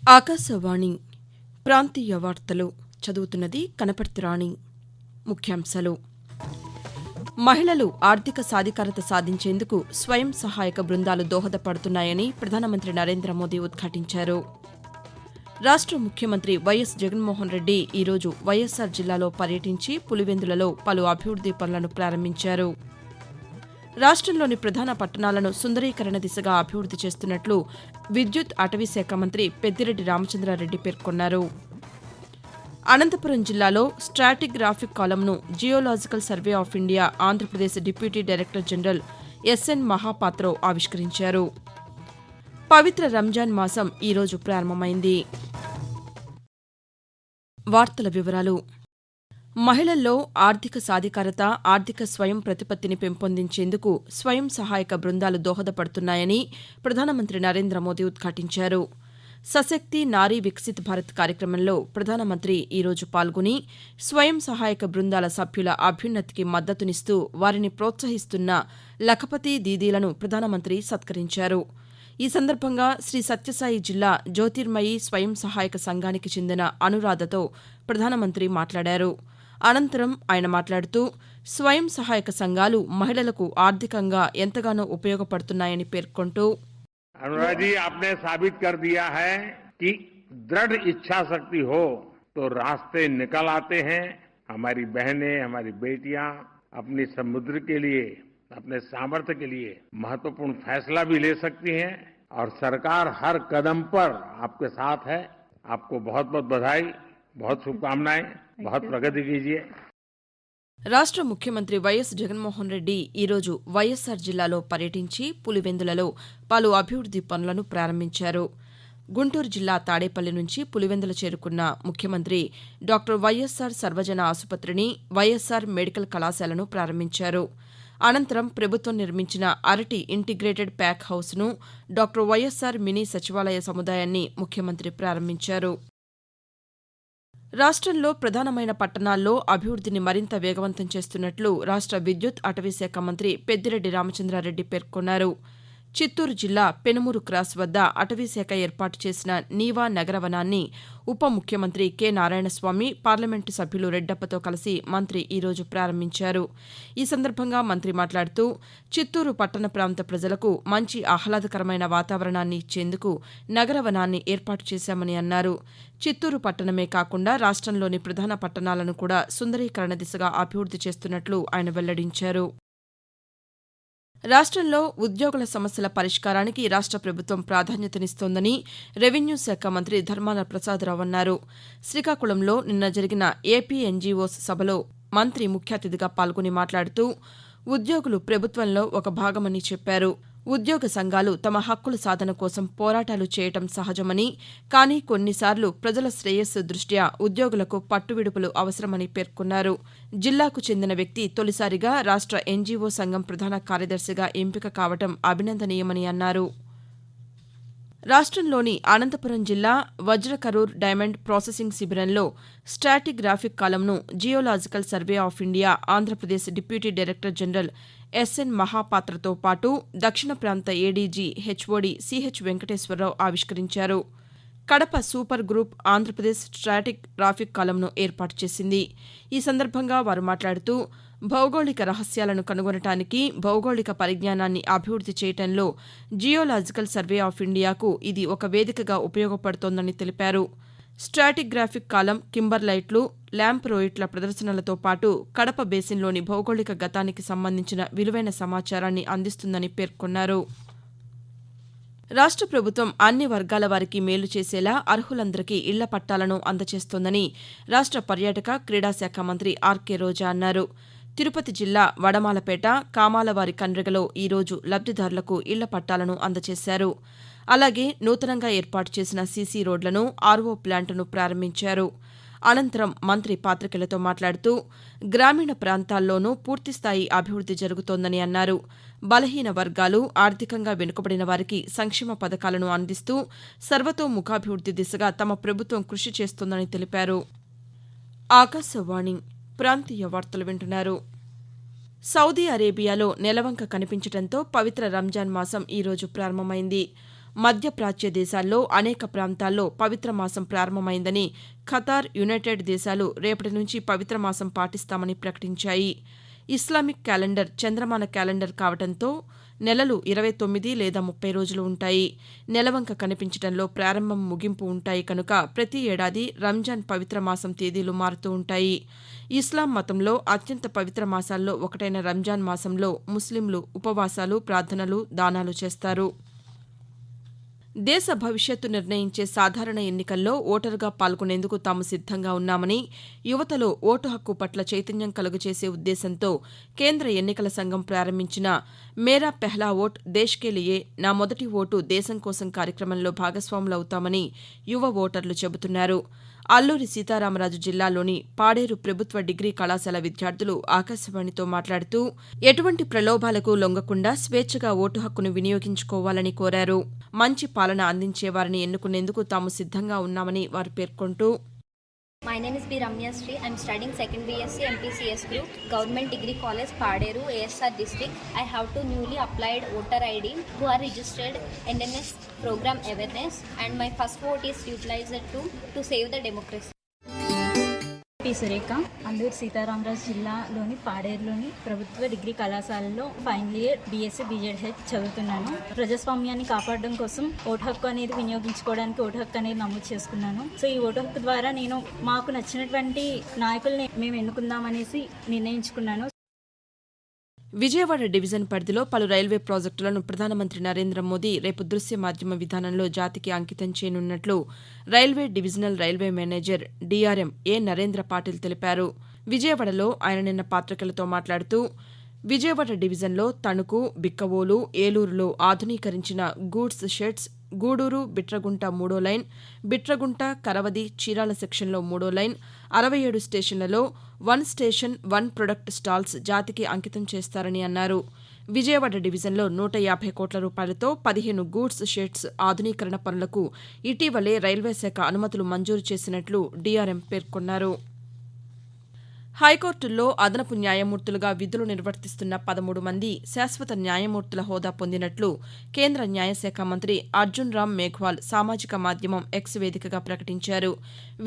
ఆకాశవాణి ప్రాంతీయ వార్తలు చదువుతున్నది కనపర్తి రాణి. ముఖ్యాంశాలు: మహిళలు ఆర్థిక సాధికారత సాధించేందుకు స్వయం సహాయక బృందాలు దోహదపడుతున్నాయని ప్రధానమంత్రి నరేంద్ర మోదీ ఉద్ఘాటించారు. రాష్ట ముఖ్యమంత్రి వైఎస్ జగన్మోహన్ రెడ్డి ఈరోజు వైఎస్సార్ జిల్లాలో పర్యటించి పులివెందులలో పలు అభివృద్ది పనులను ప్రారంభించారు. రాష్టంలోని ప్రధాన పట్టణాలను సుందరీకరణ దిశగా అభివృద్ది చేస్తున్నట్లు విద్యుత్, అటవీ శాఖ మంత్రి పెద్దిరెడ్డి రామచంద్రారెడ్డి పేర్కొన్నారు. అనంతపురం జిల్లాలో స్ట్రాటిగ్రాఫిక్ కాలమ్ను Geological Survey of India Andhra Pradesh deputy director general SN Mahapatro ఆవిష్కరించారు. పవిత్ర రంజాన్ మాసం ఈరోజు ప్రారంభమైంది. వార్తల వివరాలు: మహిళల్లో ఆర్థిక సాధికారత, ఆర్థిక స్వయం ప్రతిపత్తిని పెంపొందించేందుకు స్వయం సహాయక బృందాలు దోహదపడుతున్నాయని ప్రధానమంత్రి నరేంద్ర మోదీ ఉద్ఘాటించారు. సశక్తి నారీ వికసిత్ భారత్ కార్యక్రమంలో ప్రధానమంత్రి ఈరోజు పాల్గొని స్వయం సహాయక బృందాల సభ్యుల అభ్యున్నతికి మద్దతునిస్తూ వారిని ప్రోత్సహిస్తున్న లఖపతి దీదీలను ప్రధానమంత్రి సత్కరించారు. ఈ సందర్భంగా శ్రీ సత్యసాయి జిల్లా జ్యోతిర్మయి స్వయం సహాయక సంఘానికి చెందిన అనురాధతో ప్రధానమంత్రి మాట్లాడారు. అనంతరం ఆయన మాట్లాడుతూ స్వయం సహాయక సంఘాలు మహిళలకు ఆర్థికంగా ఎంతగానో ఉపయోగపడుతున్నాయని పేర్కొంటూ, अनुराग जी, आपने साबित कर दिया है कि दृढ़ इच्छा शक्ति हो तो रास्ते निकल आते हैं। हमारी बहनें, हमारी बेटियां अपनी समुद्र के लिए, अपने सामर्थ्य के लिए महत्वपूर्ण फैसला भी ले सकती हैं और सरकार हर कदम पर आपके साथ है। आपको बहुत बहुत बधाई, बहुत शुभकामनाएं, बहुत प्रगति कीजिए। రాష్ట ముఖ్యమంత్రి వైఎస్ జగన్మోహన్ రెడ్డి ఈరోజు వైఎస్సార్ జిల్లాలో పర్యటించి పులివెందులలో పలు అభివృద్ది పనులను ప్రారంభించారు. గుంటూరు జిల్లా తాడేపల్లి నుంచి పులివెందులు చేరుకున్న ముఖ్యమంత్రి డాక్టర్ వైఎస్సార్ సర్వజన ఆసుపత్రిని, వైఎస్సార్ మెడికల్ కళాశాలను ప్రారంభించారు. అనంతరం ప్రభుత్వం నిర్మించిన అరటి ఇంటిగ్రేటెడ్ ప్యాక్ హౌస్ను, డాక్టర్ వైఎస్సార్ మినీ సచివాలయ సముదాయాన్ని ముఖ్యమంత్రి ప్రారంభించారు. రాష్టంలో ప్రధానమైన పట్టణాల్లో అభివృద్దిని మరింత వేగవంతం చేస్తున్నట్లు రాష్ట విద్యుత్, అటవీ శాఖ మంత్రి పెద్దిరెడ్డి రామచంద్రారెడ్డి పేర్కొన్నారు. చిత్తూరు జిల్లా పెనుమూరు క్రాస్ వద్ద అటవీ శాఖ ఏర్పాటు చేసిన నీవా నగరవనాన్ని ఉప ముఖ్యమంత్రి కె నారాయణస్వామి, పార్లమెంటు సభ్యులు రెడ్డప్పతో కలిసి మంత్రి ఈరోజు ప్రారంభించారు. ఈ సందర్భంగా మంత్రి మాట్లాడుతూ చిత్తూరు పట్టణ ప్రాంత ప్రజలకు మంచి ఆహ్లాదకరమైన వాతావరణాన్ని ఇచ్చేందుకు నగరవనాన్ని ఏర్పాటు చేశామని అన్నారు. చిత్తూరు పట్టణమే కాకుండా రాష్టంలోని ప్రధాన పట్టణాలను కూడా సుందరీకరణ దిశగా అభివృద్ది చేస్తున్నట్లు ఆయన వెల్లడించారు. రాష్టంలో ఉద్యోగుల సమస్యల పరిష్కారానికి రాష్ట ప్రభుత్వం ప్రాధాన్యతనిస్తోందని రెవెన్యూ శాఖ మంత్రి ధర్మాన ప్రసాదరావు అన్నారు. శ్రీకాకుళంలో నిన్న జరిగిన ఏపీ ఎన్జీఓస్ సభలో మంత్రి ముఖ్య అతిథిగా పాల్గొని మాట్లాడుతూ ఉద్యోగులు ప్రభుత్వంలో ఒక భాగమని చెప్పారు. ఉద్యోగ సంఘాలు తమ హక్కుల సాధన కోసం పోరాటాలు చేయటం సహజమని, కానీ కొన్నిసార్లు ప్రజల శ్రేయస్సు దృష్ట్యా ఉద్యోగులకు పట్టువిడుపులు అవసరమని పేర్కొన్నారు. జిల్లాకు చెందిన వ్యక్తి తొలిసారిగా రాష్ట ఎన్జీఓ సంఘం ప్రధాన కార్యదర్శిగా ఎంపిక కావటం అభినందనీయమని అన్నారు. రాష్టంలోని అనంతపురం జిల్లా వజ్రకరూర్ డైమండ్ ప్రాసెసింగ్ శిబిరంలో స్ట్రాటిగ్రాఫిక్ కాలమ్ను Geological Survey of India Andhra Pradesh deputy director general SN మహాపాత్రతో పాటు దక్షిణ ప్రాంత ఏడీజీ హెచ్ఓడి సిహెచ్ వెంకటేశ్వరరావు ఆవిష్కరించారు. Kadapa super group Andhra Pradesh stratigraphic కాలమ్ను ఏర్పాటు చేసింది. ఈ సందర్భంగా వారు మాట్లాడుతూ భౌగోళిక రహస్యాలను కనుగొనటానికి, భౌగోళిక పరిజ్ఞానాన్ని అభివృద్ది చేయటంలో జియోలాజికల్ సర్వే ఆఫ్ ఇండియాకు ఇది ఒక వేదికగా ఉపయోగపడుతోందని తెలిపారు. స్ట్రాటిగ్రాఫిక్ కాలం, కింబర్లైట్లు, ల్యాంప్రోయిట్ల ప్రదర్శనలతో పాటు కడప బేసిన్లోని భౌగోళిక గతానికి సంబంధించిన విలువైన సమాచారాన్ని అందిస్తుందని పేర్కొన్నారు. రాష్ట ప్రభుత్వం అన్ని వర్గాల వారికి మేలు చేసేలా అర్హులందరికీ ఇళ్ల పట్టాలను అందజేస్తోందని రాష్ట పర్యాటక, క్రీడా శాఖ మంత్రి ఆర్కే రోజా అన్నారు. తిరుపతి జిల్లా వడమాలపేట, కామాలవారి కండ్రిగలో ఈరోజు లబ్దిదారులకు ఇళ్ల పట్టాలను అందజేశారు. అలాగే నూతనంగా ఏర్పాటు చేసిన సీసీ రోడ్లను, ఆర్వో ప్లాంటును ప్రారంభించారు. అనంతరం మంత్రి పాతికేయులతో మాట్లాడుతూ గ్రామీణ ప్రాంతాల్లోనూ పూర్తిస్థాయి అభివృద్ది జరుగుతోందని అన్నారు. బలహీన వర్గాలు, ఆర్థికంగా వెనుకబడిన వారికి సంక్షేమ పథకాలను అందిస్తూ సర్వతోముఖాభివృద్ది దిశగా తమ ప్రభుత్వం కృషి చేస్తోందని తెలిపారు. ఆకాశవాణి ప్రాంతీయ వార్తలు వింటున్నారు. సౌదీ అరేబియాలో నెలవంక కనిపించడంతో పవిత్ర రంజాన్ మాసం ఈరోజు ప్రారంభమైంది. మధ్యప్రాచ్య దేశాల్లో అనేక ప్రాంతాల్లో పవిత్ర మాసం ప్రారంభమైందని ఖతార్, యునైటెడ్ దేశాలు రేపటి నుంచి పవిత్ర మాసం పాటిస్తామని ప్రకటించాయి. ఇస్లామిక్ క్యాలెండర్ చంద్రమాన క్యాలెండర్ కావడంతో నెలలు 29 లేదా 30 రోజులు ఉంటాయి. నెలవంక కనిపించడంలో ప్రారంభం, ముగింపు ఉంటాయి కనుక ప్రతి ఏడాది రంజాన్ పవిత్ర మాసం తేదీలు మారుతూ ఉంటాయి. ఇస్లాం మతంలో అత్యంత పవిత్ర మాసాల్లో ఒకటైన రంజాన్ మాసంలో ముస్లింలు ఉపవాసాలు, ప్రార్థనలు, దానాలు చేస్తారు. దేశ భవిష్యత్తు నిర్ణయించే సాధారణ ఎన్నికల్లో ఓటరుగా పాల్గొనేందుకు తాము సిద్దంగా ఉన్నామని, యువతలో ఓటు హక్కు పట్ల చైతన్యం కలుగచేసే ఉద్దేశంతో కేంద్ర ఎన్నికల సంఘం ప్రారంభించిన మేరా పెహ్లా ఓట్ దేశ్ కే లియే, నా మొదటి ఓటు దేశం కోసం కార్యక్రమంలో భాగస్వాములవుతామని యువ ఓటర్లు చెబుతున్నారు. అల్లూరి సీతారామరాజు జిల్లాలోని పాడేరు ప్రభుత్వ డిగ్రీ కళాశాల విద్యార్థులు ఆకాశవాణితో మాట్లాడుతూ ఎటువంటి ప్రలోభాలకు లొంగకుండా స్వేచ్ఛగా ఓటు హక్కును వినియోగించుకోవాలని కోరారు. మంచి పాలన అందించేవారిని ఎన్నుకునేందుకు తాము సిద్దంగా ఉన్నామని వారు పేర్కొంటూ My name is B. Ramya Sri. I am studying 2nd BSc MPCS group, Government Degree College, Paderu, ASR district. I have two newly applied voter ID who are registered NNS program awareness, and my first vote is utilized to save the democracy. P Surekha, Alluri Sitaramaraju జిల్లాలోని పాడేరులోని ప్రభుత్వ degree కళాశాలలో final year BSc బీజెడ్హెచ్ చదువుతున్నాను. ప్రజాస్వామ్యాన్ని కాపాడడం కోసం vote హక్కు అనేది వినియోగించుకోవడానికి ఓటు హక్కు అనేది నమోదు చేసుకున్నాను. సో ఈ ఓటు హక్కు ద్వారా నేను మాకు నచ్చినటువంటి నాయకుల్ని మేము ఎన్నుకుందామనేసి నిర్ణయించుకున్నాను. విజయవాడ డివిజన్ పరిధిలో పలు రైల్వే ప్రాజెక్టులను ప్రధానమంత్రి నరేంద్ర మోదీ రేపు దృశ్య మాధ్యమ విధానంలో జాతికి అంకితం చేయనున్నట్లు railway divisional railway manager DRM A Narendra Patil తెలిపారు. విజయవాడలో ఆయన నిన్న పాతికేయులతో మాట్లాడుతూ విజయవాడ డివిజన్లో తణుకు, బిక్కవోలు, ఏలూరులో ఆధునీకరించిన గూడ్స్ షెడ్స్, గూడూరు, బిట్రగుంట 3వ లైన్, బిట్రగుంట, కరవది, చీరాల సెక్షన్లో 3వ లైన్, 67 స్టేషన్లలో 1 స్టేషన్ 1 ప్రొడక్ట్ స్టాల్స్ జాతికి అంకితం చేస్తారని అన్నారు. విజయవాడ డివిజన్లో 150 కోట్ల రూపాయలతో 15 గూడ్స్ షెడ్స్ ఆధునీకరణ పనులకు ఇటీవలే రైల్వే శాఖ అనుమతులు మంజూరు చేసినట్లు డీఆర్ఎం పేర్కొన్నారు. హైకోర్టుల్లో అదనపు న్యాయమూర్తులుగా విధులు నిర్వర్తిస్తున్న 13 మంది శాశ్వత న్యాయమూర్తుల హోదా పొందినట్లు కేంద్ర న్యాయశాఖ మంత్రి అర్జున్ రామ్ మేఘ్వాల్ సామాజిక మాధ్యమం ఎక్స్ వేదికగా ప్రకటించారు.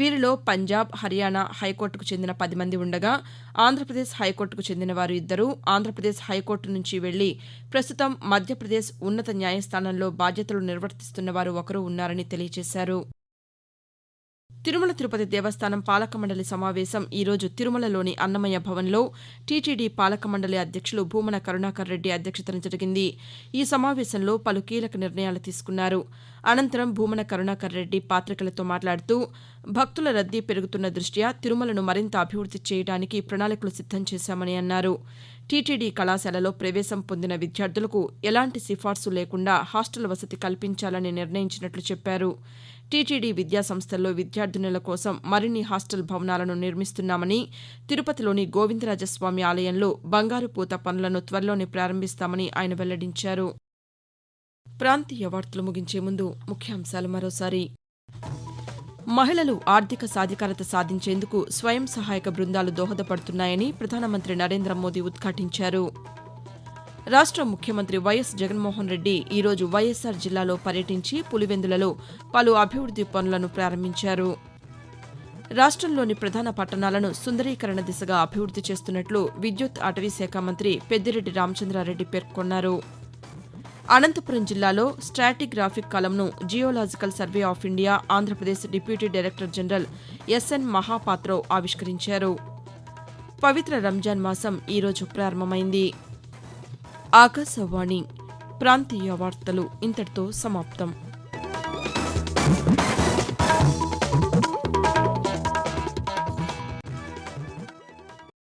వీరిలో పంజాబ్, హర్యానా హైకోర్టుకు చెందిన 10 మంది ఉండగా ఆంధ్రప్రదేశ్ హైకోర్టుకు చెందిన వారు 2, ఆంధ్రప్రదేశ్ హైకోర్టు నుంచి వెళ్లి ప్రస్తుతం మధ్యప్రదేశ్ ఉన్నత న్యాయస్థానంలో బాధ్యతలు నిర్వర్తిస్తున్న వారు 1 ఉన్నారని తెలియజేశారు. తిరుమల తిరుపతి దేవస్థానం పాలక మండలి సమావేశం ఈరోజు తిరుమలలోని అన్నమయ్య భవన్లో టీటీడీ పాలక మండలి అధ్యక్షులు భూమన కరుణాకర్ రెడ్డి అధ్యక్షతన జరిగింది. ఈ సమావేశంలో పలు కీలక నిర్ణయాలు తీసుకున్నారు. అనంతరం భూమన కరుణాకర్ రెడ్డి పాతికేయులతో మాట్లాడుతూ భక్తుల రద్దీ పెరుగుతున్న దృష్ట్యా తిరుమలను మరింత అభివృద్ది చేయడానికి ప్రణాళికలు సిద్దం చేశామని అన్నారు. టీటీడీ కళాశాలలో ప్రవేశం పొందిన విద్యార్థులకు ఎలాంటి సిఫార్సు లేకుండా హాస్టల్ వసతి కల్పించాలని నిర్ణయించినట్లు చెప్పారు. టీటీడీ విద్యాసంస్థల్లో విద్యార్థినుల కోసం మరిన్ని హాస్టల్ భవనాలను నిర్మిస్తున్నామని, తిరుపతిలోని గోవిందరాజస్వామి ఆలయంలో బంగారు పూత పనులను త్వరలోనే ప్రారంభిస్తామని ఆయన వెల్లడించారు. ప్రాంతీయ వార్తలు ముగించే ముందు ముఖ్యాంశాలు మరోసారి. మహిళలు ఆర్థిక సాధికారత సాధించేందుకు స్వయం సహాయక బృందాలు దోహదపడుతున్నాయని ప్రధానమంత్రి నరేంద్ర మోదీ ఉద్ఘాటించారు. రాష్ట ముఖ్యమంత్రి వైఎస్ జగన్మోహన్ రెడ్డి ఈరోజు వైఎస్సార్ జిల్లాలో పర్యటించి పులివెందులలో పలు అభివృద్ది పనులను ప్రారంభించారు. రాష్టంలోని ప్రధాన పట్టణాలను సుందరీకరణ దిశగా అభివృద్ది చేస్తున్నట్లు విద్యుత్, అటవీ శాఖ మంత్రి పెద్దిరెడ్డి రామచంద్రారెడ్డి పేర్కొన్నారు. అనంతపురం జిల్లాలో స్ట్రాటిగ్రాఫిక్ కాలంను Geological Survey of India Andhra Pradesh deputy director general SN Mahapatro ఆవిష్కరించారు. పవిత్ర రంజాన్ మాసం ఈరోజు ప్రారంభమైంది. ఆకాశవాణి ప్రాంతీయ వార్తలు ఇంతటితో సమాప్తం.